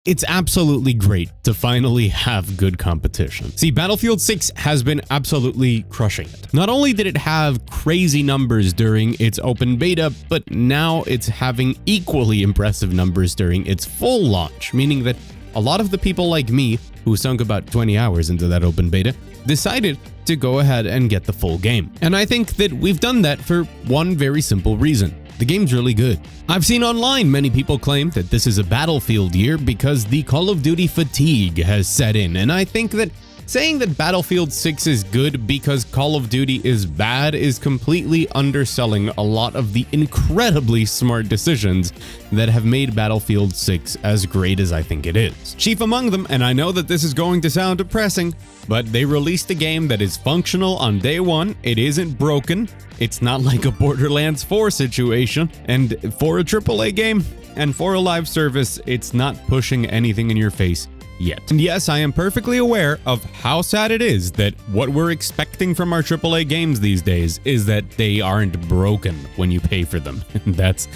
It's absolutely great to finally have good competition. See, Battlefield 6 has been absolutely crushing it. Not only did it have crazy numbers during its open beta, but now it's having equally impressive numbers during its full launch, meaning that a lot of the people like me, who sunk about 20 hours into that open beta, decided to go ahead and get the full game. And I think that we've done that for one very simple reason. The game's really good. I've seen online many people claim that this is a Battlefield year because the Call of Duty fatigue has set in, and I think that saying that Battlefield 6 is good because Call of Duty is bad is completely underselling a lot of the incredibly smart decisions that have made Battlefield 6 as great as I think it is. Chief among them, and I know that this is going to sound depressing, but they released a game that is functional on day one, it isn't broken, it's not like a Borderlands 4 situation, and for a AAA game and for a live service, it's not pushing anything in your face yet. And yes, I am perfectly aware of how sad it is that what we're expecting from our AAA games these days is that they aren't broken when you pay for them. That's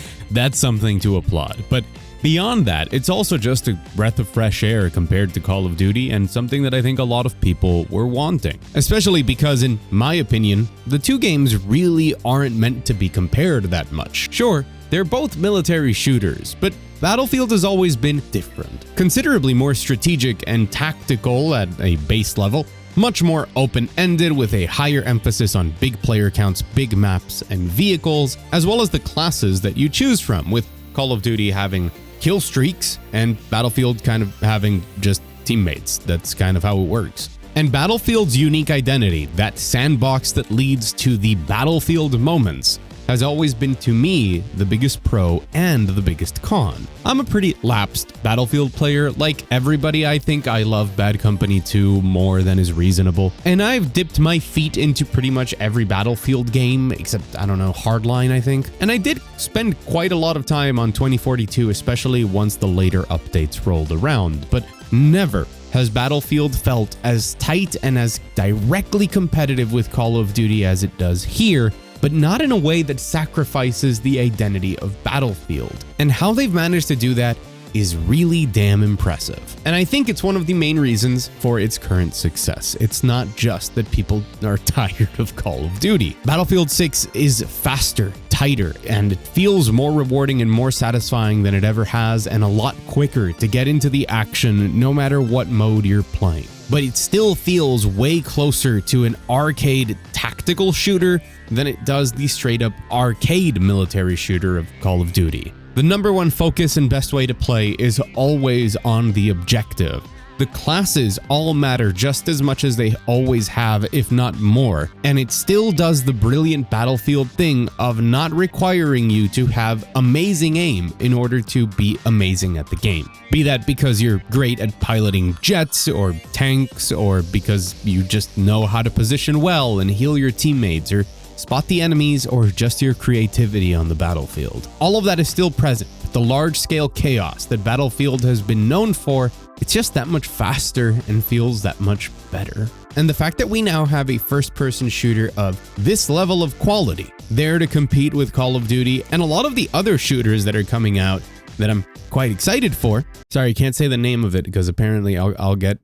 something to applaud. But beyond that, it's also just a breath of fresh air compared to Call of Duty and something that I think a lot of people were wanting. Especially because, in my opinion, the two games really aren't meant to be compared that much. Sure, they're both military shooters, but Battlefield has always been different. Considerably more strategic and tactical at a base level, much more open-ended with a higher emphasis on big player counts, big maps, and vehicles, as well as the classes that you choose from, with Call of Duty having kill streaks and Battlefield kind of having just teammates. That's kind of how it works. And Battlefield's unique identity, that sandbox that leads to the Battlefield moments, has always been to me the biggest pro and the biggest con. I'm a pretty lapsed Battlefield player. Like everybody, I think I love Bad Company 2 more than is reasonable. And I've dipped my feet into pretty much every Battlefield game except, I don't know, Hardline, I think. And I did spend quite a lot of time on 2042, especially once the later updates rolled around. But never has Battlefield felt as tight and as directly competitive with Call of Duty as it does here, but not in a way that sacrifices the identity of Battlefield. And how they've managed to do that is really damn impressive. And I think it's one of the main reasons for its current success. It's not just that people are tired of Call of Duty. Battlefield 6 is faster, tighter, and it feels more rewarding and more satisfying than it ever has, and a lot quicker to get into the action no matter what mode you're playing. But it still feels way closer to an arcade tactical shooter than it does the straight-up arcade military shooter of Call of Duty. The number one focus and best way to play is always on the objective. The classes all matter just as much as they always have, if not more, and it still does the brilliant Battlefield thing of not requiring you to have amazing aim in order to be amazing at the game. Be that because you're great at piloting jets or tanks, or because you just know how to position well and heal your teammates, or spot the enemies, or just your creativity on the battlefield. All of that is still present, but the large-scale chaos that Battlefield has been known for, it's just that much faster and feels that much better. And the fact that we now have a first-person shooter of this level of quality, there to compete with Call of Duty and a lot of the other shooters that are coming out that I'm quite excited for. Sorry, I can't say the name of it because apparently I'll get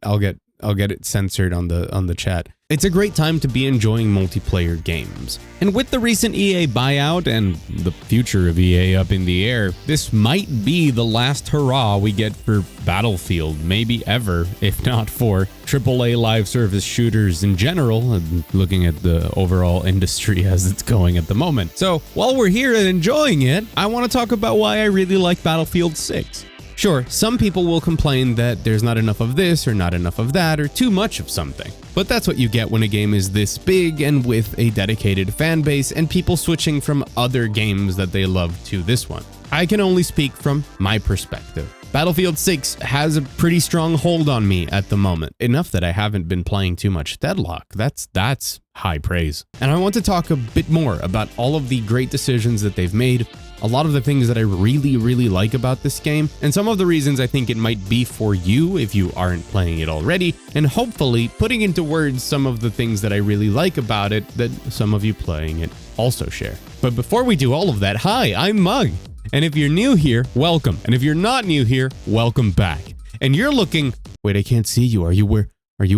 it censored on the chat. It's a great time to be enjoying multiplayer games. And with the recent EA buyout and the future of EA up in the air, this might be the last hurrah we get for Battlefield, maybe ever, if not for AAA live service shooters in general, looking at the overall industry as it's going at the moment. So while we're here and enjoying it, I want to talk about why I really like Battlefield 6. Sure, some people will complain that there's not enough of this or not enough of that or too much of something. But that's what you get when a game is this big and with a dedicated fan base and people switching from other games that they love to this one. I can only speak from my perspective. Battlefield 6 has a pretty strong hold on me at the moment, enough that I haven't been playing too much Deadlock. That's high praise. And I want to talk a bit more about all of the great decisions that they've made, a lot of the things that I really like about this game, and some of the reasons I think it might be for you if you aren't playing it already, and hopefully putting into words some of the things that I really like about it that some of you playing it also share. But before we do all of that, hi, I'm Mug. And if you're new here, welcome. And if you're not new here, welcome back. and you're looking, wait, I can't see you. Are you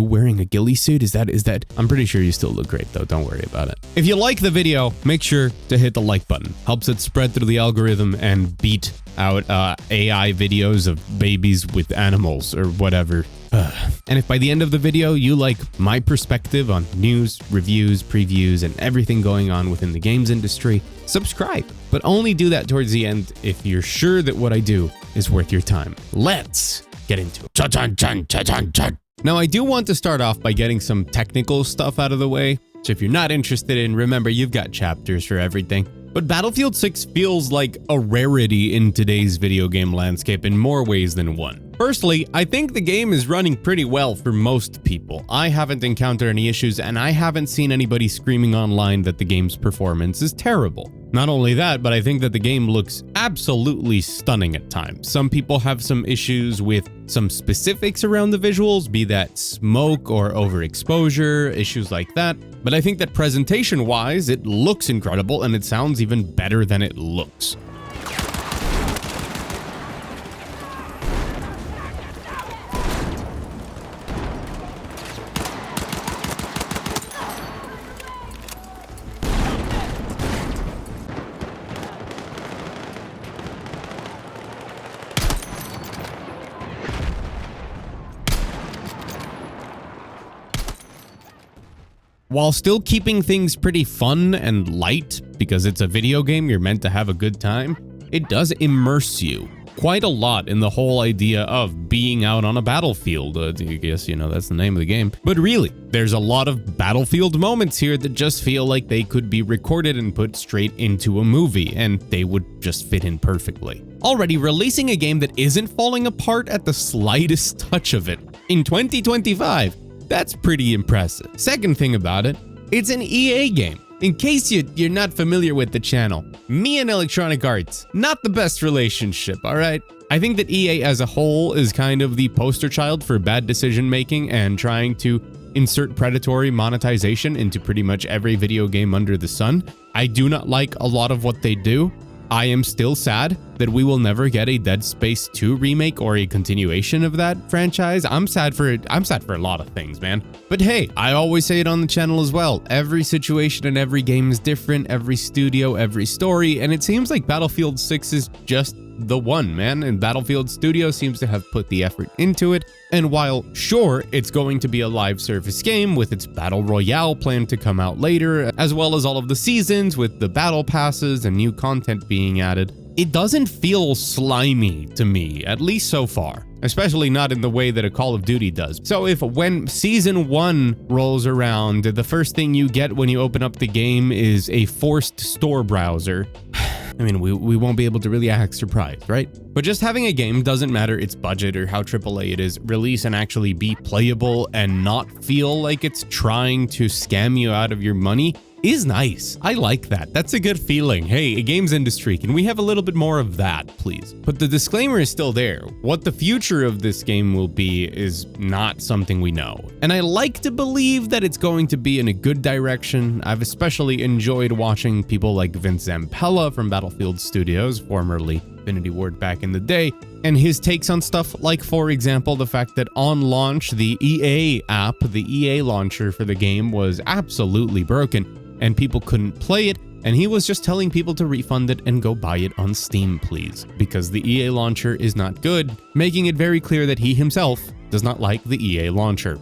wearing a ghillie suit? Is that? I'm pretty sure you still look great though. Don't worry about it. If you like the video, make sure to hit the like button. Helps it spread through the algorithm and beat out AI videos of babies with animals or whatever. And if by the end of the video you like my perspective on news, reviews, previews, and everything going on within the games industry, subscribe. But only do that towards the end if you're sure that what I do is worth your time. Let's get into it. Cha-chan. Now, I do want to start off by getting some technical stuff out of the way. So if you're not interested in, remember, you've got chapters for everything. But Battlefield 6 feels like a rarity in today's video game landscape in more ways than one. Firstly, I think the game is running pretty well for most people. I haven't encountered any issues, and I haven't seen anybody screaming online that the game's performance is terrible. Not only that, but I think that the game looks absolutely stunning at times. Some people have some issues with some specifics around the visuals, be that smoke or overexposure, issues like that. But I think that presentation-wise, it looks incredible and it sounds even better than it looks. While still keeping things pretty fun and light, because it's a video game, you're meant to have a good time, it does immerse you quite a lot in the whole idea of being out on a battlefield. I guess, you know, that's the name of the game. But really, there's a lot of battlefield moments here that just feel like they could be recorded and put straight into a movie, and they would just fit in perfectly. Already, releasing a game that isn't falling apart at the slightest touch of it in 2025, that's pretty impressive. Second thing about it, it's an EA game. In case you're not familiar with the channel, me and Electronic Arts, not the best relationship, all right? I think that EA as a whole is kind of the poster child for bad decision making and trying to insert predatory monetization into pretty much every video game under the sun. I do not like a lot of what they do. I am still sad that we will never get a Dead Space 2 remake or a continuation of that franchise. I'm sad for a lot of things, man. But hey, I always say it on the channel as well. Every situation and every game is different, every studio, every story, and it seems like Battlefield 6 is just the one, man. And Battlefield Studio seems to have put the effort into it. And while sure, it's going to be a live service game with its Battle Royale planned to come out later, as well as all of the seasons with the battle passes and new content being added, it doesn't feel slimy to me, at least so far, especially not in the way that a Call of Duty does. So if when season 1 rolls around, the first thing you get when you open up the game is a forced store browser, I mean, we won't be able to really act surprised, right? But just having a game, doesn't matter its budget or how AAA it is, release and actually be playable and not feel like it's trying to scam you out of your money is nice. I like that. That's a good feeling. Hey, a games industry, can we have a little bit more of that, please? But the disclaimer is still there. What the future of this game will be is not something we know. And I like to believe that it's going to be in a good direction. I've especially enjoyed watching people like Vince Zampella from Battlefield Studios, formerly Infinity Ward back in the day, and his takes on stuff like, for example, the fact that on launch, the EA app, the EA launcher for the game was absolutely broken and people couldn't play it, and he was just telling people to refund it and go buy it on Steam, please, because the EA launcher is not good, making it very clear that he himself does not like the EA launcher.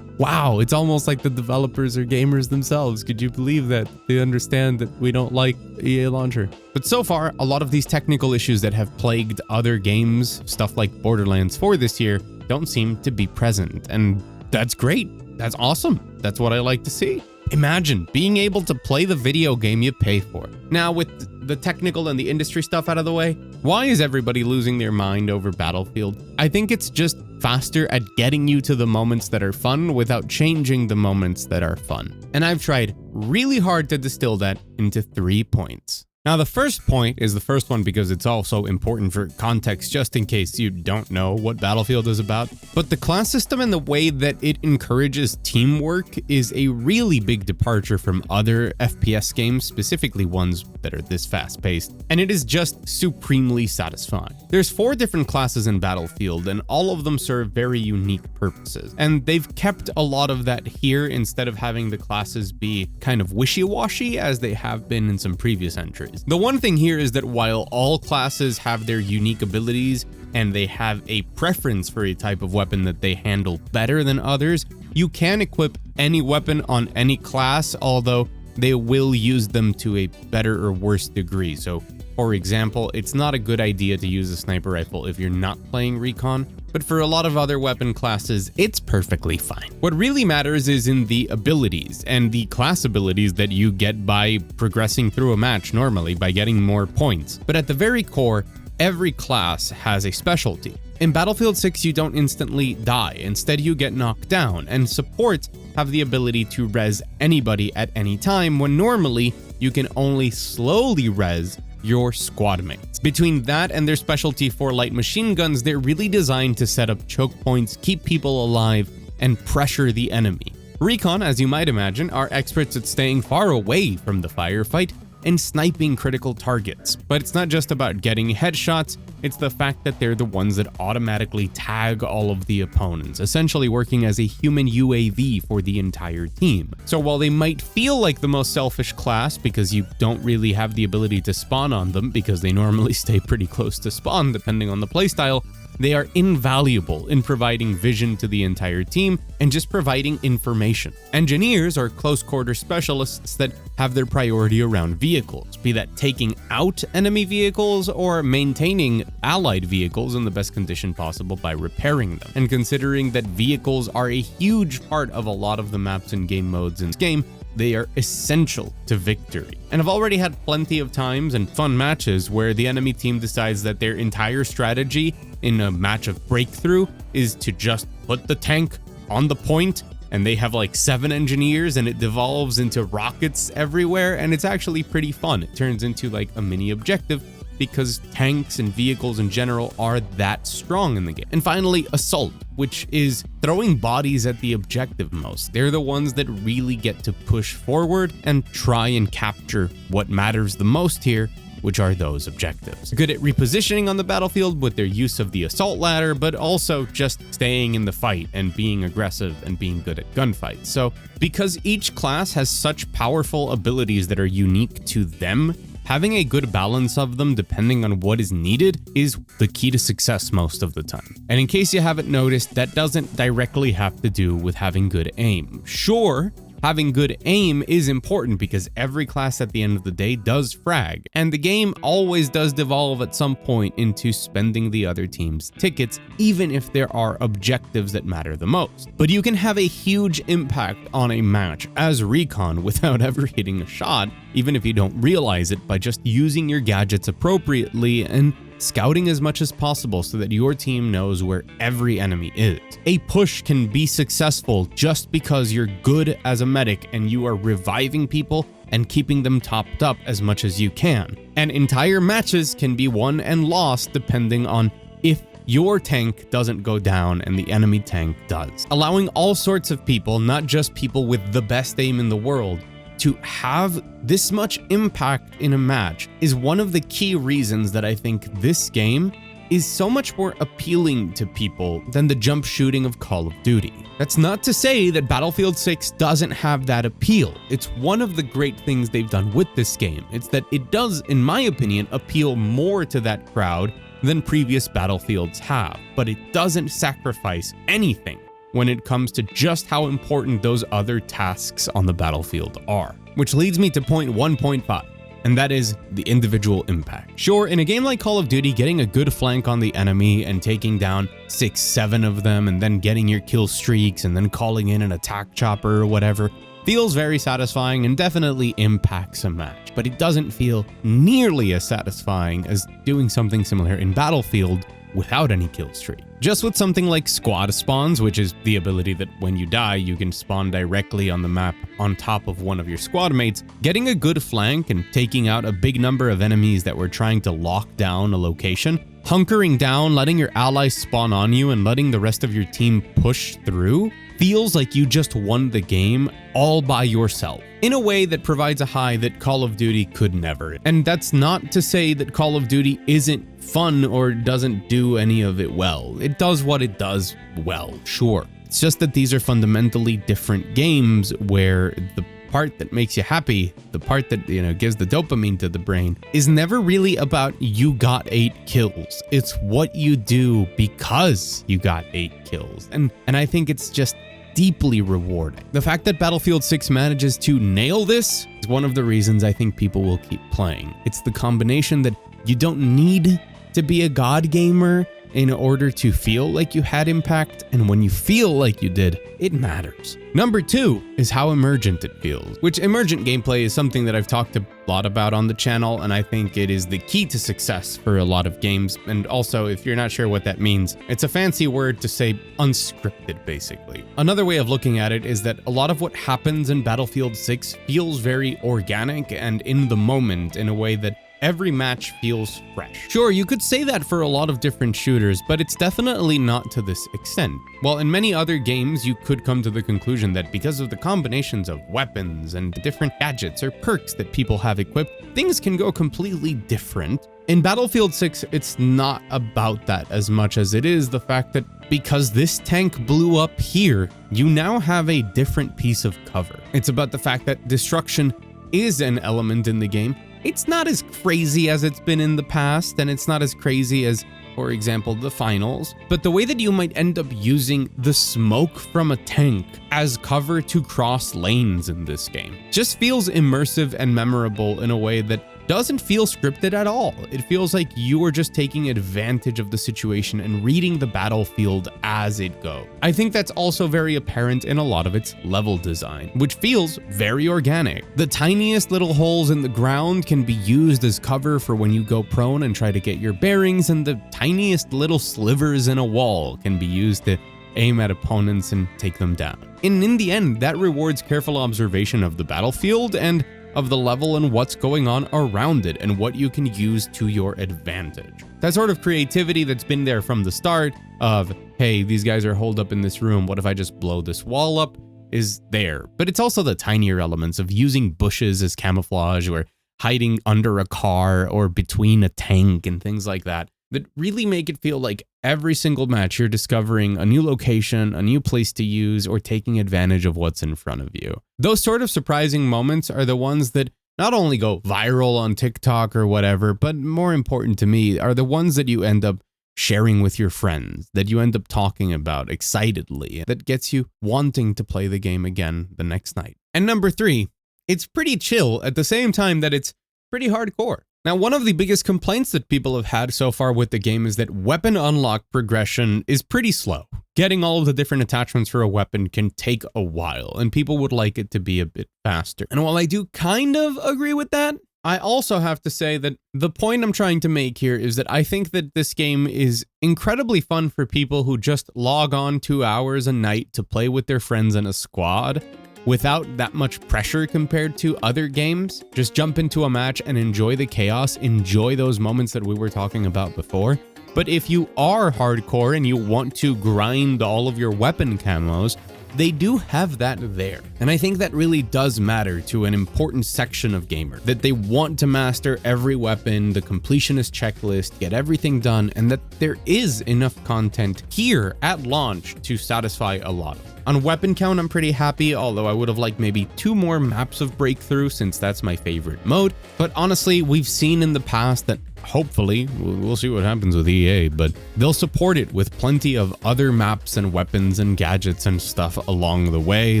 Wow, it's almost like the developers are gamers themselves. Could you believe that? They understand that we don't like EA launcher. But so far, a lot of these technical issues that have plagued other games, stuff like Borderlands 4 this year, don't seem to be present. And that's great. That's awesome. That's what I like to see. Imagine being able to play the video game you pay for. Now, with the technical and the industry stuff out of the way, why is everybody losing their mind over Battlefield? I think it's just faster at getting you to the moments that are fun without changing the moments that are fun. And I've tried really hard to distill that into 3 points. Now, the first point is the first one because it's also important for context, just in case you don't know what Battlefield is about. But the class system and the way that it encourages teamwork is a really big departure from other FPS games, specifically ones that are this fast-paced, and it is just supremely satisfying. There's 4 different classes in Battlefield, and all of them serve very unique purposes. And they've kept a lot of that here instead of having the classes be kind of wishy-washy as they have been in some previous entries. The one thing here is that while all classes have their unique abilities and they have a preference for a type of weapon that they handle better than others, you can equip any weapon on any class, although they will use them to a better or worse degree. So, for example, it's not a good idea to use a sniper rifle if you're not playing Recon, but for a lot of other weapon classes, it's perfectly fine. What really matters is in the abilities and the class abilities that you get by progressing through a match normally by getting more points. But at the very core, every class has a specialty. In Battlefield 6, you don't instantly die. Instead, you get knocked down, and supports have the ability to res anybody at any time when normally you can only slowly res your squad mates. Between that and their specialty for light machine guns, they're really designed to set up choke points, keep people alive, and pressure the enemy. Recon, as you might imagine, are experts at staying far away from the firefight and sniping critical targets. But it's not just about getting headshots, it's the fact that they're the ones that automatically tag all of the opponents, essentially working as a human UAV for the entire team. So while they might feel like the most selfish class because you don't really have the ability to spawn on them because they normally stay pretty close to spawn depending on the playstyle, they are invaluable in providing vision to the entire team and just providing information. Engineers are close quarter specialists that have their priority around vehicles, be that taking out enemy vehicles or maintaining allied vehicles in the best condition possible by repairing them. And considering that vehicles are a huge part of a lot of the maps and game modes in this game, they are essential to victory. And I've already had plenty of times and fun matches where the enemy team decides that their entire strategy in a match of breakthrough is to just put the tank on the point, and they have like 7 engineers and it devolves into rockets everywhere, and it's actually pretty fun. It turns into like a mini objective because tanks and vehicles in general are that strong in the game. And finally, assault, which is throwing bodies at the objective most. They're the ones that really get to push forward and try and capture what matters the most here, which are those objectives. Good at repositioning on the battlefield with their use of the assault ladder, but also just staying in the fight and being aggressive and being good at gunfights. So because each class has such powerful abilities that are unique to them, having a good balance of them depending on what is needed is the key to success most of the time. And in case you haven't noticed, that doesn't directly have to do with having good aim. Sure, having good aim is important because every class at the end of the day does frag, and the game always does devolve at some point into spending the other team's tickets, even if there are objectives that matter the most. But you can have a huge impact on a match as Recon without ever hitting a shot, even if you don't realize it, by just using your gadgets appropriately and scouting as much as possible so that your team knows where every enemy is. A push can be successful just because you're good as a medic and you are reviving people and keeping them topped up as much as you can. And entire matches can be won and lost depending on if your tank doesn't go down and the enemy tank does. Allowing all sorts of people, not just people with the best aim in the world, to have this much impact in a match is one of the key reasons that I think this game is so much more appealing to people than the jump shooting of Call of Duty. That's not to say that Battlefield 6 doesn't have that appeal. It's one of the great things they've done with this game. It's that it does, in my opinion, appeal more to that crowd than previous Battlefields have, but it doesn't sacrifice anything when it comes to just how important those other tasks on the battlefield are. Which leads me to point 1.5, and that is the individual impact. Sure, in a game like Call of Duty, getting a good flank on the enemy and taking down 6, 7 of them and then getting your kill streaks and then calling in an attack chopper or whatever feels very satisfying and definitely impacts a match, but it doesn't feel nearly as satisfying as doing something similar in Battlefield, without any kill streak. Just with something like squad spawns, which is the ability that when you die, you can spawn directly on the map on top of one of your squad mates, getting a good flank and taking out a big number of enemies that were trying to lock down a location, hunkering down, letting your allies spawn on you, and letting the rest of your team push through, feels like you just won the game all by yourself, in a way that provides a high that Call of Duty could never. And that's not to say that Call of Duty isn't fun or doesn't do any of it well. It does what it does well, sure. It's just that these are fundamentally different games where the part that makes you happy, the part that, gives the dopamine to the brain, is never really about you got 8 kills. It's what you do because you got 8 kills. And I think it's just deeply rewarding. The fact that Battlefield 6 manages to nail this is one of the reasons I think people will keep playing. It's the combination that you don't need to be a god gamer in order to feel like you had impact, and when you feel like you did, it matters. Number 2 is how emergent it feels, which emergent gameplay is something that I've talked a lot about on the channel, and I think it is the key to success for a lot of games. And also, if you're not sure what that means, it's a fancy word to say unscripted, basically. Another way of looking at it is that a lot of what happens in Battlefield 6 feels very organic and in the moment, in a way that every match feels fresh. Sure, you could say that for a lot of different shooters, but it's definitely not to this extent. While in many other games, you could come to the conclusion that because of the combinations of weapons and different gadgets or perks that people have equipped, things can go completely different. In Battlefield 6, it's not about that as much as it is the fact that because this tank blew up here, you now have a different piece of cover. It's about the fact that destruction is an element in the game. It's not as crazy as it's been in the past, and it's not as crazy as, for example, the finals, but the way that you might end up using the smoke from a tank as cover to cross lanes in this game just feels immersive and memorable in a way that doesn't feel scripted at all. It feels like you are just taking advantage of the situation and reading the battlefield as it goes. I think that's also very apparent in a lot of its level design, which feels very organic. The tiniest little holes in the ground can be used as cover for when you go prone and try to get your bearings, and the tiniest little slivers in a wall can be used to aim at opponents and take them down. And in the end, that rewards careful observation of the battlefield and of the level and what's going on around it and what you can use to your advantage. That sort of creativity that's been there from the start of, hey, these guys are holed up in this room, what if I just blow this wall up, is there. But it's also the tinier elements of using bushes as camouflage or hiding under a car or between a tank and things like that really make it feel like every single match you're discovering a new location, a new place to use, or taking advantage of what's in front of you. Those sort of surprising moments are the ones that not only go viral on TikTok or whatever, but more important to me, are the ones that you end up sharing with your friends, that you end up talking about excitedly, that gets you wanting to play the game again the next night. And number 3, it's pretty chill at the same time that it's pretty hardcore. Now, one of the biggest complaints that people have had so far with the game is that weapon unlock progression is pretty slow. Getting all of the different attachments for a weapon can take a while, and people would like it to be a bit faster. And while I do kind of agree with that, I also have to say that the point I'm trying to make here is that I think that this game is incredibly fun for people who just log on 2 hours a night to play with their friends in a squad without that much pressure compared to other games. Just jump into a match and enjoy the chaos, enjoy those moments that we were talking about before. But if you are hardcore and you want to grind all of your weapon camos, they do have that there. And I think that really does matter to an important section of gamers, that they want to master every weapon, the completionist checklist, get everything done, and that there is enough content here at launch to satisfy a lot of them. On weapon count, I'm pretty happy, although I would have liked maybe 2 more maps of breakthrough since that's my favorite mode. But honestly, we've seen in the past that hopefully, we'll see what happens with EA, but they'll support it with plenty of other maps and weapons and gadgets and stuff along the way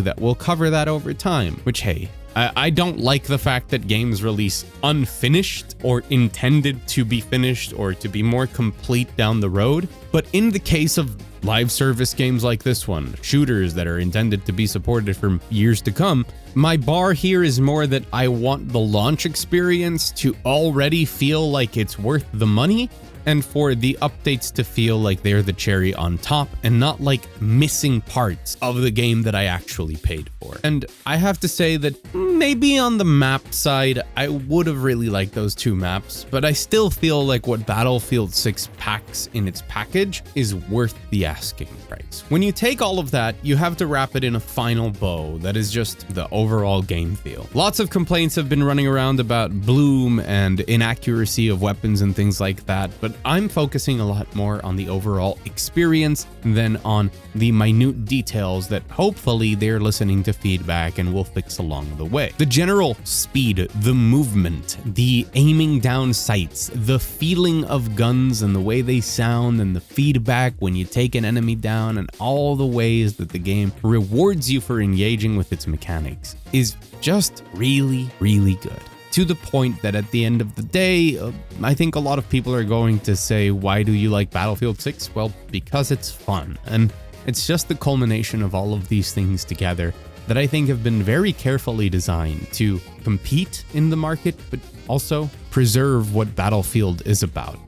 that will cover that over time, which, hey, I don't like the fact that games release unfinished or intended to be finished or to be more complete down the road. But in the case of live service games like this one, shooters that are intended to be supported for years to come, my bar here is more that I want the launch experience to already feel like it's worth the money and for the updates to feel like they're the cherry on top and not like missing parts of the game that I actually paid for. And I have to say that maybe on the map side, I would have really liked those 2 maps, but I still feel like what Battlefield 6 packs in its package is worth the asking price. When you take all of that, you have to wrap it in a final bow that is just the overall game feel. Lots of complaints have been running around about bloom and inaccuracy of weapons and things like that, but I'm focusing a lot more on the overall experience than on the minute details that hopefully they're listening to feedback and will fix along the way. The general speed, the movement, the aiming down sights, the feeling of guns and the way they sound and the feedback when you take an enemy down and all the ways that the game rewards you for engaging with its mechanics is just really, really good. To the point that at the end of the day, I think a lot of people are going to say, why do you like Battlefield 6? Well, because it's fun. And it's just the culmination of all of these things together that I think have been very carefully designed to compete in the market, but also preserve what Battlefield is about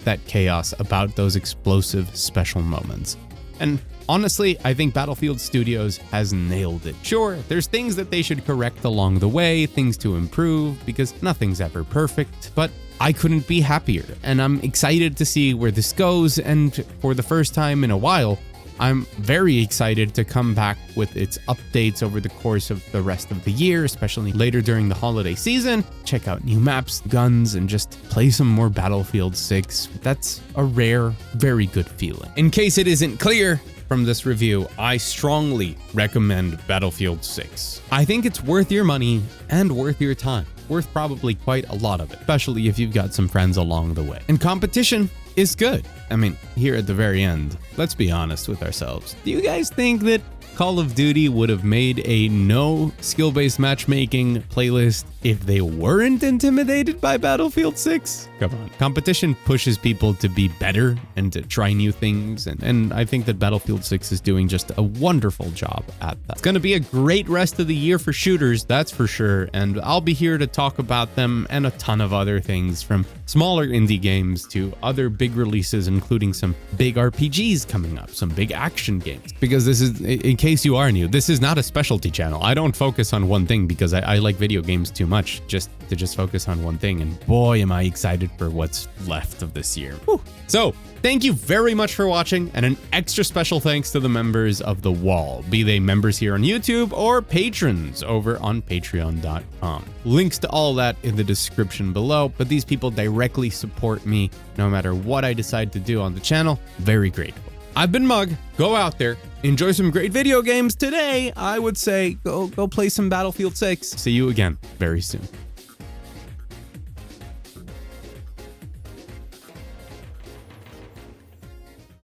that chaos, about those explosive special moments. And honestly, I think Battlefield Studios has nailed it. Sure, there's things that they should correct along the way, things to improve, because nothing's ever perfect, but I couldn't be happier, and I'm excited to see where this goes, and for the first time in a while, I'm very excited to come back with its updates over the course of the rest of the year, especially later during the holiday season. Check out new maps, guns, and just play some more Battlefield 6. That's a rare, very good feeling. In case it isn't clear from this review, I strongly recommend Battlefield 6. I think it's worth your money and worth your time. Worth probably quite a lot of it, especially if you've got some friends along the way. And competition is good. I mean, here at the very end, let's be honest with ourselves. Do you guys think that Call of Duty would have made a no skill-based matchmaking playlist if they weren't intimidated by Battlefield 6? Come on. Competition pushes people to be better and to try new things, and I think that Battlefield 6 is doing just a wonderful job at that. It's going to be a great rest of the year for shooters, that's for sure, and I'll be here to talk about them and a ton of other things, from smaller indie games to other big releases, including some big RPGs coming up, some big action games. Because this is, in case you are new, this is not a specialty channel. I don't focus on one thing because I like video games too much just to focus on one thing, and boy am I excited for what's left of this year. Whew. So thank you very much for watching, and an extra special thanks to the members of The Wall, be they members here on YouTube or patrons over on patreon.com. Links to all that in the description below, but these people directly support me no matter what I decide to do on the channel. Very grateful. I've been Mug. Go out there, enjoy some great video games. Today, I would say go play some Battlefield 6. See you again very soon.